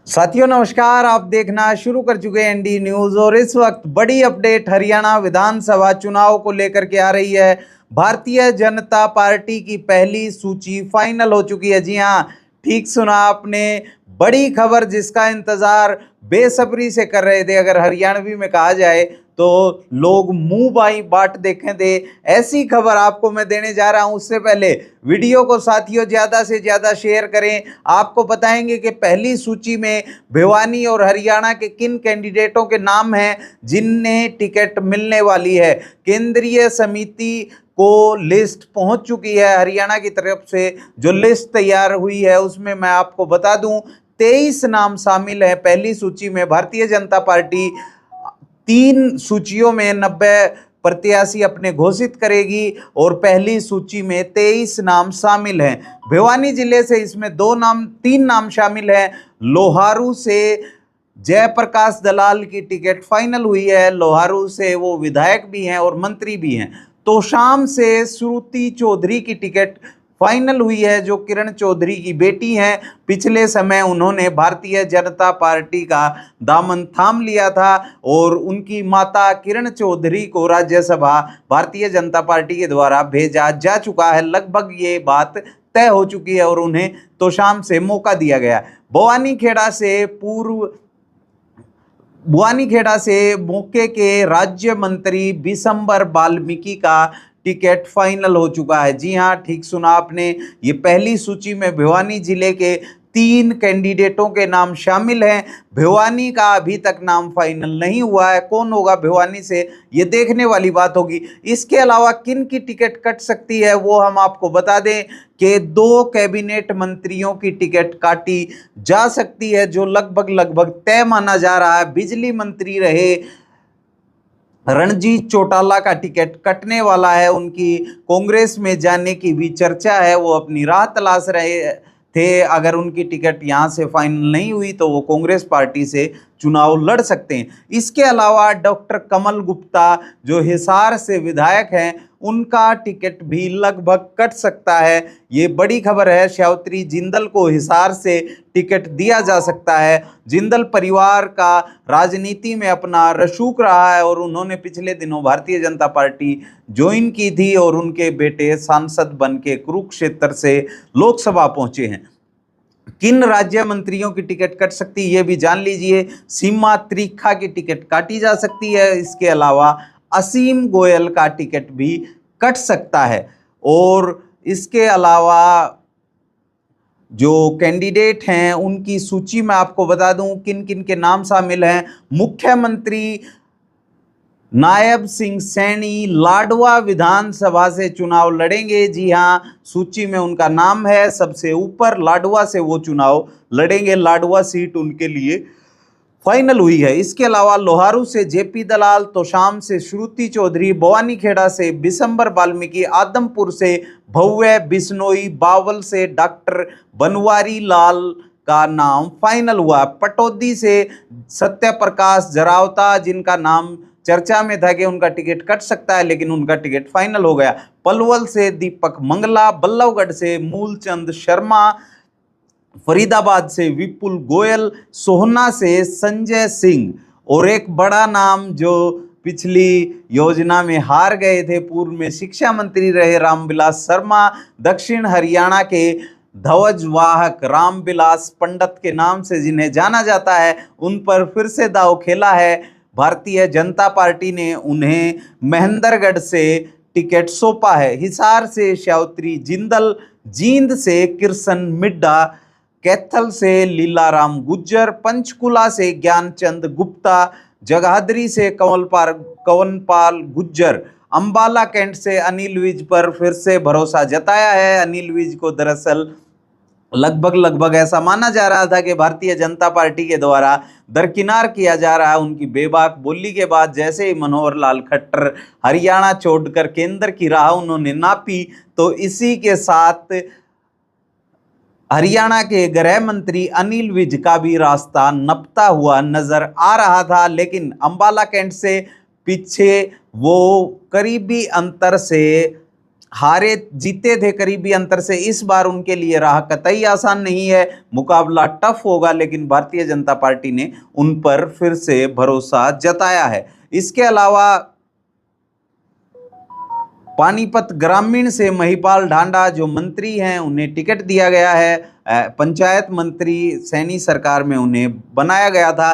साथियों नमस्कार। आप देखना शुरू कर चुके हैं एनडी न्यूज और इस वक्त बड़ी अपडेट हरियाणा विधानसभा चुनाव को लेकर के आ रही है। भारतीय जनता पार्टी की पहली सूची फाइनल हो चुकी है। जी हां, ठीक सुना आपने, बड़ी खबर जिसका इंतजार बेसब्री से कर रहे थे। अगर हरियाणवी में कहा जाए तो लोग मुंह बाई बाट देखें थे, ऐसी खबर आपको मैं देने जा रहा हूं। उससे पहले वीडियो को साथियों ज़्यादा से ज़्यादा शेयर करें। आपको बताएंगे कि पहली सूची में भिवानी और हरियाणा के किन कैंडिडेटों के नाम हैं जिन्हें टिकट मिलने वाली है। केंद्रीय समिति को लिस्ट पहुंच चुकी है। हरियाणा की तरफ से जो लिस्ट तैयार हुई है उसमें मैं आपको बता दूं 23 नाम शामिल हैं पहली सूची में। भारतीय जनता पार्टी 3 सूचियों में 90 प्रत्याशी अपने घोषित करेगी और पहली सूची में 23 नाम शामिल हैं। भिवानी जिले से इसमें 3 नाम शामिल हैं। लोहारू से जयप्रकाश दलाल की टिकट फाइनल हुई है। लोहारू से वो विधायक भी हैं और मंत्री भी हैं। तोशाम से श्रुति चौधरी की टिकट फाइनल हुई है, जो किरण चौधरी की बेटी हैं। पिछले समय उन्होंने भारतीय जनता पार्टी का दामन थाम लिया था और उनकी माता किरण चौधरी को राज्यसभा भारतीय जनता पार्टी के द्वारा भेजा जा चुका है। लगभग ये बात तय हो चुकी है और उन्हें तोशाम से मौका दिया गया। बुआनीखेड़ा से मौके के राज्य मंत्री बिशंबर बाल्मीकि का टिकट फाइनल हो चुका है। जी हां, ठीक सुना आपने, ये पहली सूची में भिवानी जिले के 3 कैंडिडेटों के नाम शामिल हैं। भिवानी का अभी तक नाम फाइनल नहीं हुआ है। कौन होगा भिवानी से, ये देखने वाली बात होगी। इसके अलावा किन की टिकट कट सकती है वो हम आपको बता दें कि 2 कैबिनेट मंत्रियों की टिकट काटी जा सकती है, जो लगभग तय माना जा रहा है। बिजली मंत्री रहे रणजीत चौटाला का टिकट कटने वाला है। उनकी कांग्रेस में जाने की भी चर्चा है, वो अपनी राह तलाश रहे थे। अगर उनकी टिकट यहाँ से फाइनल नहीं हुई तो वो कांग्रेस पार्टी से चुनाव लड़ सकते हैं। इसके अलावा डॉक्टर कमल गुप्ता जो हिसार से विधायक हैं, उनका टिकट भी लगभग कट सकता है। ये बड़ी खबर है। श्यावत्री जिंदल को हिसार से टिकट दिया जा सकता है। जिंदल परिवार का राजनीति में अपना रसूख रहा है और उन्होंने पिछले दिनों भारतीय जनता पार्टी ज्वाइन की थी और उनके बेटे सांसद बन के कुरुक्षेत्र से लोकसभा पहुंचे हैं। किन राज्य मंत्रियों की टिकट कट सकती है ये भी जान लीजिए। सीमा त्रिखा की टिकट काटी जा सकती है। इसके अलावा असीम गोयल का टिकट भी कट सकता है। और इसके अलावा जो कैंडिडेट हैं उनकी सूची में आपको बता दूं किन किन के नाम शामिल हैं। मुख्यमंत्री नायब सिंह सैनी लाडवा विधानसभा से चुनाव लड़ेंगे। जी हां, सूची में उनका नाम है सबसे ऊपर। लाडवा से वो चुनाव लड़ेंगे। लाडवा सीट उनके लिए फाइनल हुई है। इसके अलावा लोहारू से जेपी दलाल, तोशाम से श्रुति चौधरी, बुआनीखेड़ा से बिशंबर बाल्मीकि, आदमपुर से भव्य बिश्नोई, बावल से डॉक्टर बनवारी लाल का नाम फाइनल हुआ। पटौदी से सत्य प्रकाश जरावता, जिनका नाम चर्चा में था कि उनका टिकट कट सकता है, लेकिन उनका टिकट फाइनल हो गया। पलवल से दीपक मंगला, बल्लभगढ़ से मूलचंद शर्मा, फरीदाबाद से विपुल गोयल, सोहना से संजय सिंह और एक बड़ा नाम जो पिछली योजना में हार गए थे, पूर्व में शिक्षा मंत्री रहे रामविलास शर्मा, दक्षिण हरियाणा के ध्वजवाहक रामविलास पंडित के नाम से जिन्हें जाना जाता है, उन पर फिर से दांव खेला है। भारतीय जनता पार्टी ने उन्हें महेंद्रगढ़ से टिकट सौंपा है। हिसार से श्यावत्री जिंदल, जींद से किरसन मिड्डा, कैथल से लीलाराम गुज्जर, पंचकुला से ज्ञानचंद गुप्ता, जगाधरी से कंवरपाल गुज्जर, अंबाला कैंट से अनिल विज पर फिर से भरोसा जताया है। अनिल विज को दरअसल लगभग ऐसा माना जा रहा था कि भारतीय जनता पार्टी के द्वारा दरकिनार किया जा रहा है। उनकी बेबाक बोली के बाद जैसे ही मनोहर लाल खट्टर हरियाणा छोड़कर केंद्र की राह उन्होंने नापी, तो इसी के साथ हरियाणा के गृह मंत्री अनिल विज का भी रास्ता नपता हुआ नजर आ रहा था। लेकिन अंबाला कैंट से पीछे वो करीबी अंतर से हारे जीते थे करीबी अंतर से, इस बार उनके लिए राह कतई आसान नहीं है, मुकाबला टफ होगा, लेकिन भारतीय जनता पार्टी ने उन पर फिर से भरोसा जताया है। इसके अलावा पानीपत ग्रामीण से महिपाल ढांडा जो मंत्री हैं उन्हें टिकट दिया गया है, पंचायत मंत्री सैनी सरकार में उन्हें बनाया गया था।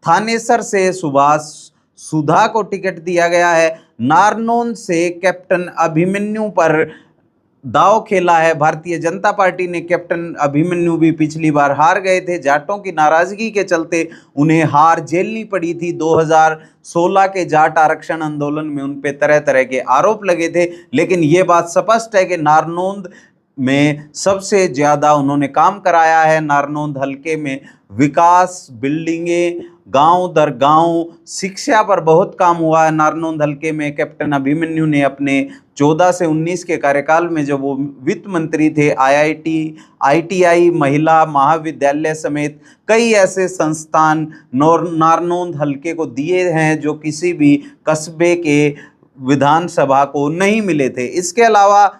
थानेसर से सुभाष सुधा को टिकट दिया गया है। नारनौंद से कैप्टन अभिमन्यु पर दांव खेला है भारतीय जनता पार्टी ने। कैप्टन अभिमन्यु भी पिछली बार हार गए थे, जाटों की नाराजगी के चलते उन्हें हार झेलनी पड़ी थी। 2016 के जाट आरक्षण आंदोलन में उन पे तरह तरह के आरोप लगे थे, लेकिन ये बात स्पष्ट है कि नारनौंद में सबसे ज़्यादा उन्होंने काम कराया है। नारनौंद हलके में विकास, बिल्डिंगें, गांव दर गांव, शिक्षा पर बहुत काम हुआ है। नारनौंद हलके में कैप्टन अभिमन्यु ने अपने 14 से 19 के कार्यकाल में जब वो वित्त मंत्री थे, IITI महिला महाविद्यालय समेत कई ऐसे संस्थान नारनौंद हलके को दिए हैं जो किसी भी कस्बे के विधानसभा को नहीं मिले थे। इसके अलावा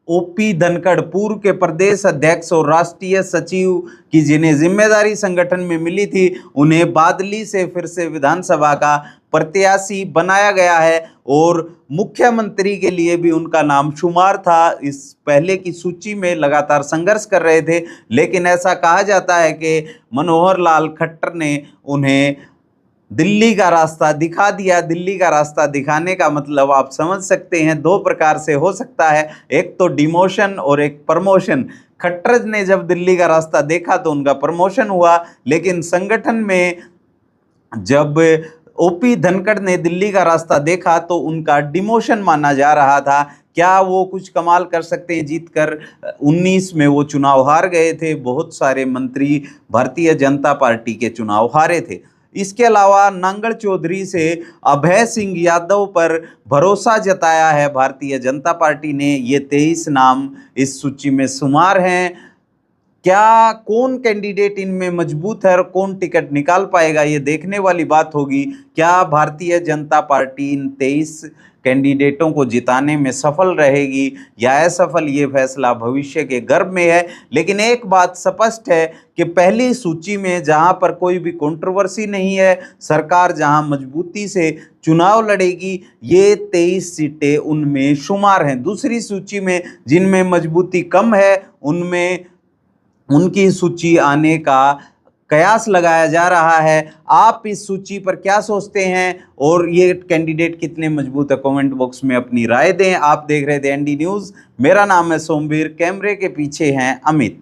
OP धनखड़ पूर्व के प्रदेश अध्यक्ष और राष्ट्रीय सचिव की जिन्हें जिम्मेदारी संगठन में मिली थी, उन्हें बादली से फिर से विधानसभा का प्रत्याशी बनाया गया है और मुख्यमंत्री के लिए भी उनका नाम शुमार था। इस पहले की सूची में लगातार संघर्ष कर रहे थे, लेकिन ऐसा कहा जाता है कि मनोहर लाल खट्टर ने उन्हें दिल्ली का रास्ता दिखा दिया। दिल्ली का रास्ता दिखाने का मतलब आप समझ सकते हैं, दो प्रकार से हो सकता है, एक तो डिमोशन और एक प्रमोशन। खट्टर ने जब दिल्ली का रास्ता देखा तो उनका प्रमोशन हुआ, लेकिन संगठन में जब OP धनखड़ ने दिल्ली का रास्ता देखा तो उनका डिमोशन माना जा रहा था। क्या वो कुछ कमाल कर सकते हैं? जीतकर 19 में वो चुनाव हार गए थे, बहुत सारे मंत्री भारतीय जनता पार्टी के चुनाव हारे थे। इसके अलावा नांगड़ चौधरी से अभय सिंह यादव पर भरोसा जताया है भारतीय जनता पार्टी ने। ये 23 नाम इस सूची में शुमार हैं। क्या कौन कैंडिडेट इनमें मजबूत है और कौन टिकट निकाल पाएगा, ये देखने वाली बात होगी। क्या भारतीय जनता पार्टी इन 23 कैंडिडेटों को जिताने में सफल रहेगी या असफल, ये फैसला भविष्य के गर्भ में है। लेकिन एक बात स्पष्ट है कि पहली सूची में जहां पर कोई भी कंट्रोवर्सी नहीं है, सरकार जहां मजबूती से चुनाव लड़ेगी, ये 23 सीटें उनमें शुमार हैं। दूसरी सूची में जिनमें मजबूती कम है, उनमें उनकी सूची आने का कयास लगाया जा रहा है। आप इस सूची पर क्या सोचते हैं और ये कैंडिडेट कितने मजबूत है? कमेंट बॉक्स में अपनी राय दें। आप देख रहे थे ND न्यूज़, मेरा नाम है सोमवीर, कैमरे के पीछे हैं अमित।